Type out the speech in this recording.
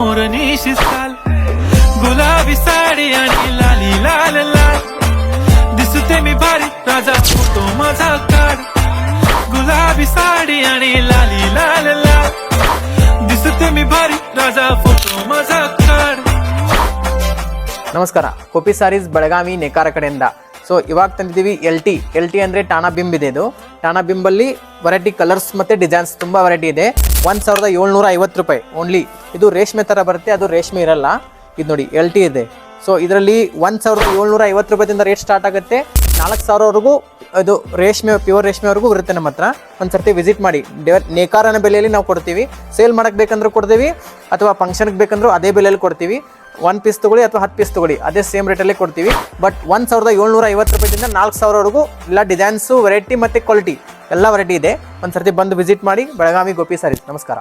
मोरनीशी साल गुलाबी साडी आणि लाली लाल लाल दिसते मी भारी राजा फोटो माझा काढ गुलाबी साडी आणि लाली लाल लाल दिसते मी भारी राजा फोटो माझा काढ. ನಮಸ್ಕಾರ, ಕೋಪಿ ಸಾರೀಸ್ ಬೆಳಗಾವಿ ನೇಕಾರ ಕಡೆಯಿಂದ. ಸೊ ಇವಾಗ ತಂದಿದ್ದೀವಿ ಎಲ್ ಟಿ ಅಂದರೆ ಟಾನಾ ಬಿಂಬ್ ಇದೆ. ಇದು ಟಾನಾ ಬಿಂಬಲ್ಲಿ ವೆರೈಟಿ ಕಲರ್ಸ್ ಮತ್ತು ಡಿಸೈನ್ಸ್ ತುಂಬ ವೆರೈಟಿ ಇದೆ. 1750 ರೂಪಾಯಿ ಓನ್ಲಿ. ಇದು ರೇಷ್ಮೆ ಥರ ಬರುತ್ತೆ, ಅದು ರೇಷ್ಮೆ ಇರಲ್ಲ. ಇದು ನೋಡಿ ಎಲ್ ಟಿ ಇದೆ. ಸೊ ಇದರಲ್ಲಿ 1750 ರೂಪಾಯಿಂದ ರೇಟ್ ಸ್ಟಾರ್ಟ್ ಆಗುತ್ತೆ. 4000ವರೆಗೂ ಇದು ರೇಷ್ಮೆ, ಪ್ಯೂರ್ ರೇಷ್ಮೆವರೆಗೂ ಇರುತ್ತೆ ನಮ್ಮ ಹತ್ರ. ಒಂದು ಸರ್ತಿ ವಿಸಿಟ್ ಮಾಡಿ. ನೇಕಾರನ ಬೆಲೆಯಲ್ಲಿ ನಾವು ಕೊಡ್ತೀವಿ. ಸೇಲ್ ಮಾಡಕ್ಕೆ ಬೇಕಂದ್ರೂ ಕೊಡ್ತೀವಿ, ಅಥವಾ ಫಂಕ್ಷನ್ಗೆ ಬೇಕಂದ್ರೂ ಅದೇ ಬೆಲೆಯಲ್ಲಿ ಕೊಡ್ತೀವಿ. 1 ಪೀಸ್ ತೊಗೊಳ್ಳಿ ಅಥವಾ 10 ಪೀಸ್ ತೊಗೊಳ್ಳಿ, ಅದೇ ಸೇಮ್ ರೇಟಲ್ಲೇ ಕೊಡ್ತೀವಿ. ಬಟ್ 1750 ರೂಪಾಯಿಂದ 4000ವರೆಗೂ ಎಲ್ಲ ಡಿಸೈನ್ಸು, ವೆರೈಟಿ ಮತ್ತು ಕ್ವಾಲಿಟಿ ಎಲ್ಲ ವೆರೈಟಿ ಇದೆ. ಒಂದು ಸರ್ತಿ ಬಂದು ವಿಸಿಟ್ ಮಾಡಿ. ಬೆಳಗಾವಿ ಗೋಪಿ ಸಾರೀಸ್. ನಮಸ್ಕಾರ.